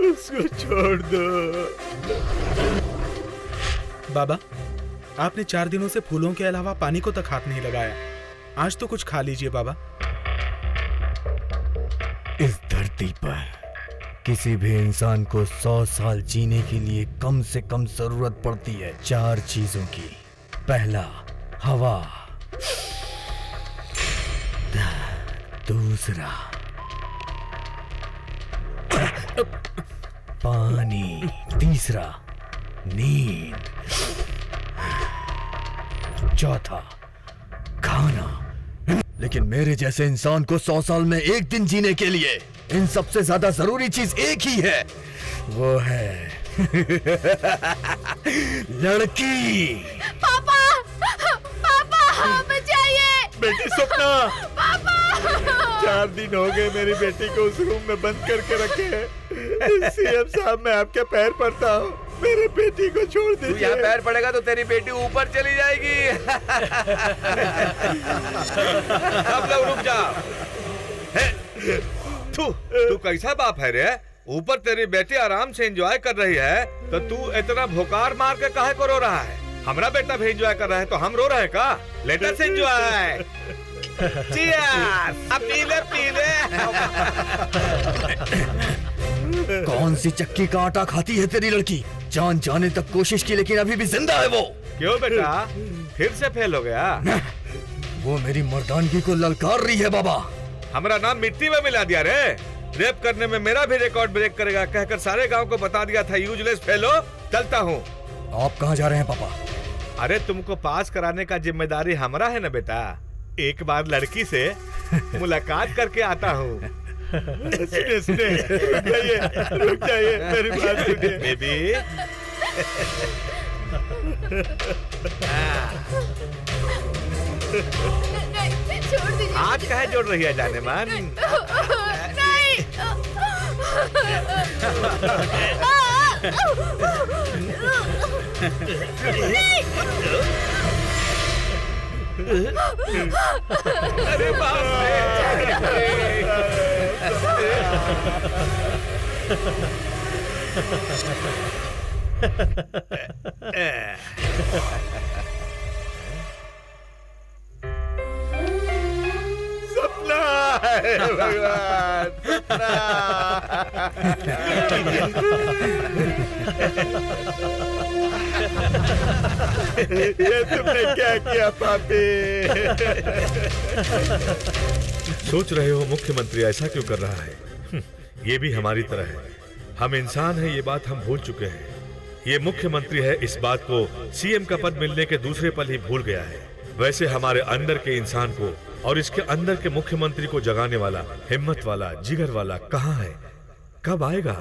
उसको छोड़ दो। बाबा, आपने 4 दिनों से फूलों के अलावा पानी को तक हाथ नहीं लगाया। आज तो कुछ खा लीजिए बाबा। इस धरती पर किसी भी इंसान को 100 साल जीने के लिए कम से कम जरूरत पड़ती है 4 चीजों की। पहला, हवा। दूसरा, पानी। तीसरा, नींद। चौथा, खाना। लेकिन मेरे जैसे इंसान को 100 साल में 1 दिन जीने के लिए इन सबसे ज्यादा जरूरी चीज एक ही है, वो है लड़की। पापा, पापा बचाइए। बेटी सपना, पापा 4 दिन हो गए मेरी बेटी को उस रूम में बंद करके रखे हैं। सीएम साहब, मैं आपके पैर पड़ता हूँ, मेरे बेटी को छोड़ दीजिए। तू यहाँ पैर पड़ेगा तो तेरी बेटी ऊपर चली जाएगी। सब लोग रुक जा। तू कैसा बाप है रे? ऊपर तेरी बेटी आराम से एंजॉय कर रही है तो तू इतना भोकार मार के काहे को रो रहा है? हमारा बेटा भी एंजॉय कर रहा है तो हम रो रहे हैं का? Let us enjoy. चीयर्स। अब पी ले। कौन सी चक्की का आटा खाती है तेरी लड़की? जान जाने तक कोशिश की लेकिन अभी भी जिंदा है वो। क्यों बेटा, फिर से फेल हो गया? वो मेरी मर्दानगी को ललकार रही है बाबा। हमारा नाम मिट्टी में मिला दिया रे। रेप करने में मेरा भी रिकॉर्ड ब्रेक करेगा कहकर सारे गांव को बता दिया था यूजलेस फेलो। चलता हूँ। आप कहाँ जा रहे हैं पापा? अरे तुमको पास कराने का जिम्मेदारी हमारा है ना बेटा। एक बार लड़की से मुलाकात करके आता हूँ। सुनिए, रुक जाइए, मेरी बात सुनिए। बेबी। नहीं, छोड़ दीजिए। आज काहे जोड़ रही है जाने मन? नहीं। अरे बाप रे। सपना है भगवान, ये तुमने क्या किया पापी? सोच रहे हो मुख्यमंत्री ऐसा क्यों कर रहा है? ये भी हमारी तरह है। हम इंसान हैं, ये बात हम भूल चुके हैं। ये मुख्यमंत्री है, इस बात को सीएम का पद मिलने के दूसरे पल ही भूल गया है। वैसे हमारे अंदर के इंसान को और इसके अंदर के मुख्यमंत्री को जगाने वाला, हिम्मत वाला, जिगर वाला कहाँ है? कब आएगा?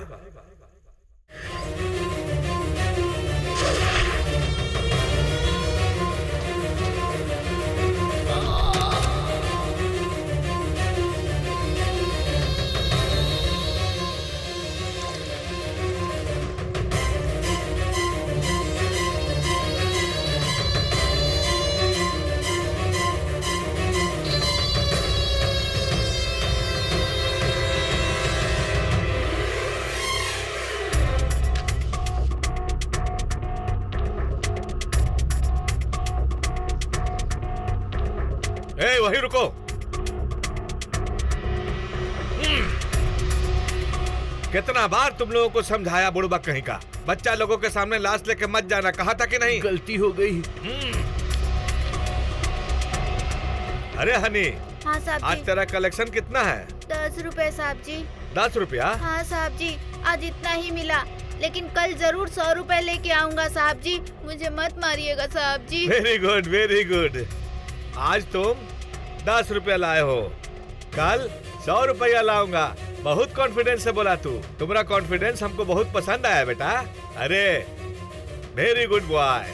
वहीं रुको। कितना बार तुम लोगों को समझाया बुड़बक कहीं का। बच्चा लोगों के सामने लाश लेके मत जाना, कहा था कि नहीं? गलती हो गई। अरे हनी। हाँ साहब जी। आज तेरा कलेक्शन कितना है? 10 रुपए साहब जी। 10 रुपया? हाँ साहब जी, आज इतना ही मिला, लेकिन कल जरूर 100 रुपए लेके आऊंगा साहब जी। मुझे मत मारिएगा साहब जी। Very good, very good. आज तुम 10 रुपया लाए हो, कल 100 रुपया लाऊंगा। बहुत कॉन्फिडेंस से बोला तू। तुम्हारा कॉन्फिडेंस हमको बहुत पसंद आया बेटा। अरे वेरी गुड बॉय।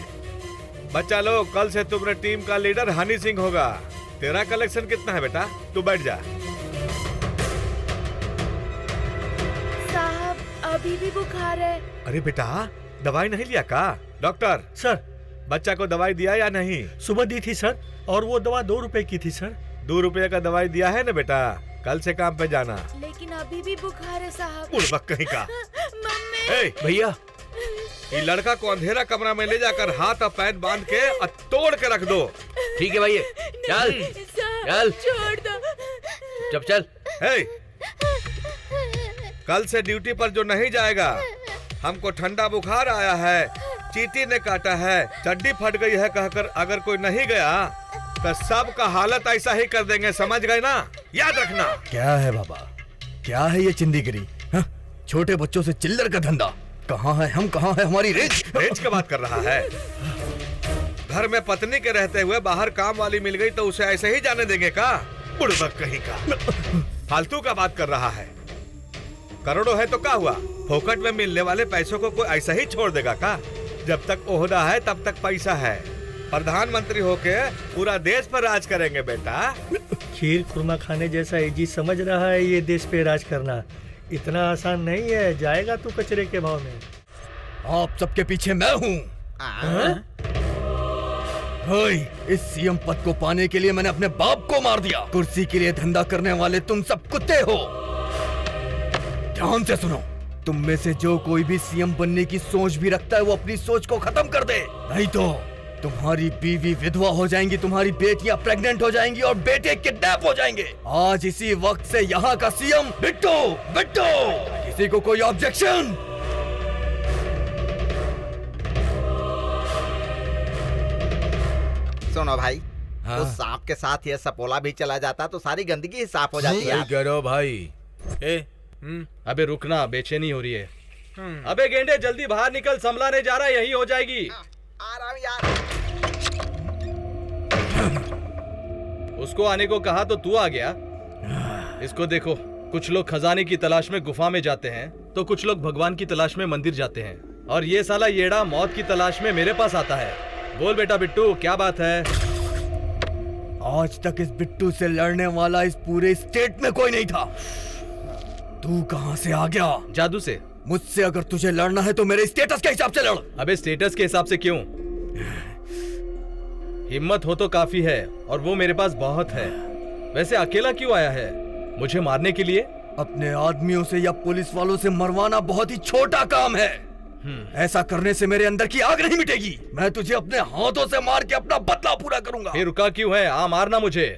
बच्चा लोग, कल से तुम्हारे टीम का लीडर हनी सिंह होगा। तेरा कलेक्शन कितना है बेटा? तू बैठ जा। साहब अभी भी बुखार है। अरे बेटा, दवाई नहीं लिया का? डॉक्टर सर, बच्चा को दवाई दिया या नहीं? सुबह दी थी सर, और वो दवा 2 रुपए की थी सर। 2 रुपये का दवाई दिया है ना बेटा? कल से काम पे जाना। लेकिन अभी भी बुखार है साहब। बुड़बक कहीं का। मम्मी। ए, भैया ये लड़का को अंधेरा कमरा में ले जाकर हाथ और पैर बांध के और तोड़ के रख दो। ठीक है भैया, चल चल छोड़ दो। जब चल। ए, कल से ड्यूटी पर जो नहीं जाएगा, हमको ठंडा बुखार आया है, चींटी ने काटा है, चड्डी फट गई है कहकर अगर कोई नहीं गया तो सबका हालत ऐसा ही कर देंगे, समझ गए ना? याद रखना। क्या है बाबा, क्या है ये चिंदीगिरी? हाँ? छोटे बच्चों से चिल्लर का धंधा। कहाँ है हम, कहाँ है हमारी रेंज? रेंज की बात कर रहा है। घर में पत्नी के रहते हुए बाहर काम वाली मिल गई तो उसे ऐसे ही जाने देंगे का? बुड़बक कहीं का। फालतू का बात कर रहा है। करोड़ों है तो क्या हुआ? फोकट में मिलने वाले पैसों को कोई ऐसा ही छोड़ देगा का? जब तक ओहदा है तब तक पैसा है। प्रधानमंत्री होके पूरा देश पर राज करेंगे बेटा। खीर खुरमा खाने जैसा एजी समझ रहा है ये देश पे राज करना। इतना आसान नहीं है, जाएगा तू कचरे के भाव में। आप सबके पीछे मैं हूँ। इस सीएम पद को पाने के लिए मैंने अपने बाप को मार दिया। कुर्सी के लिए धंधा करने वाले तुम सब कुत्ते हो। ध्यान से सुनो, तुम में से जो कोई भी सीएम बनने की सोच भी रखता है वो अपनी सोच को खत्म कर दे, नहीं तो तुम्हारी बीवी विधवा हो जाएंगी, तुम्हारी बेटियां प्रेग्नेंट हो जाएंगी और बेटे किडनैप हो जाएंगे। आज इसी वक्त से यहाँ का सीएम बिट्टू। बिट्टू, किसी को कोई ऑब्जेक्शन? सुनो भाई, हाँ? उस सांप के साथ ये सपोला भी चला जाता तो सारी गंदगी ही साफ हो जाती है। करो भाई। अबे रुकना, बेचैनी हो रही है। अबे गेंडे जल्दी बाहर निकल, समला ने जा रहा है, यही हो जाएगी। आ रहा हूं यार। उसको आने को कहा तो तू आ गया। इसको देखो, कुछ लोग खजाने की तलाश में गुफा में जाते हैं तो कुछ लोग भगवान की तलाश में मंदिर जाते हैं, और ये साला येड़ा मौत की तलाश में मेरे पास आता है। बोल बेटा बिट्टू, क्या बात है? आज तक इस बिट्टू से लड़ने वाला इस पूरे स्टेट में कोई नहीं था। तू कहां से आ गया? जादू से। मुझसे अगर तुझे लड़ना है तो मेरे स्टेटस के हिसाब से लड़। अबे स्टेटस के हिसाब से क्यों? हिम्मत हो तो काफी है, और वो मेरे पास बहुत है। वैसे अकेला क्यों आया है? मुझे मारने के लिए? अपने आदमियों से या पुलिस वालों से मरवाना बहुत ही छोटा काम है। ऐसा करने से मेरे अंदर की आग नहीं मिटेगी। मैं तुझे अपने हाथों से मार के अपना बदला पूरा करूंगा। फिर रुका क्यों है? आ मारना मुझे।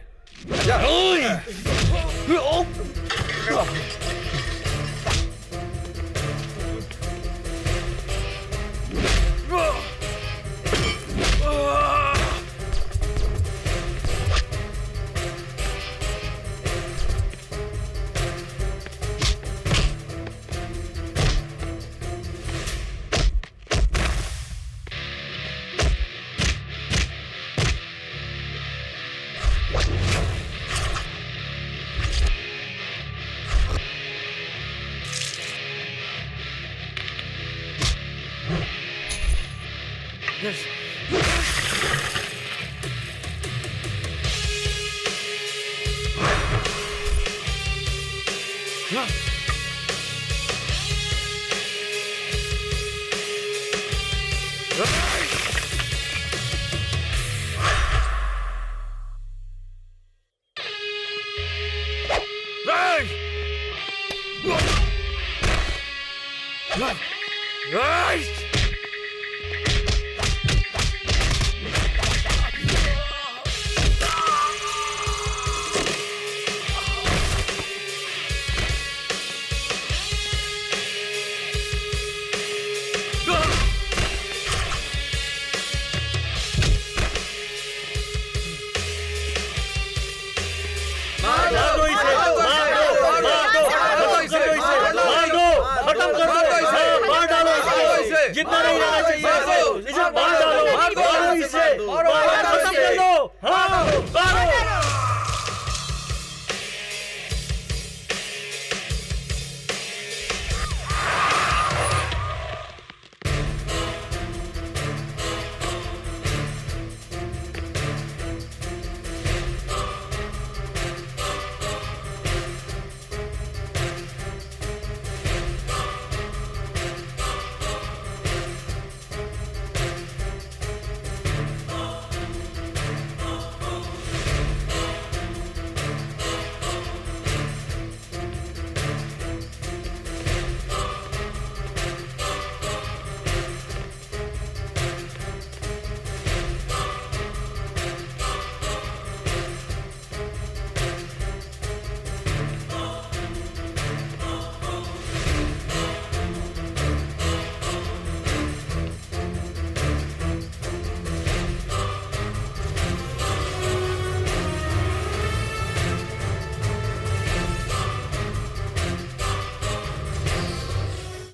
जितना नहीं रहना चाहिए इसे मार डालो, मारो इसे, खत्म कर दो। हाँ, मारो।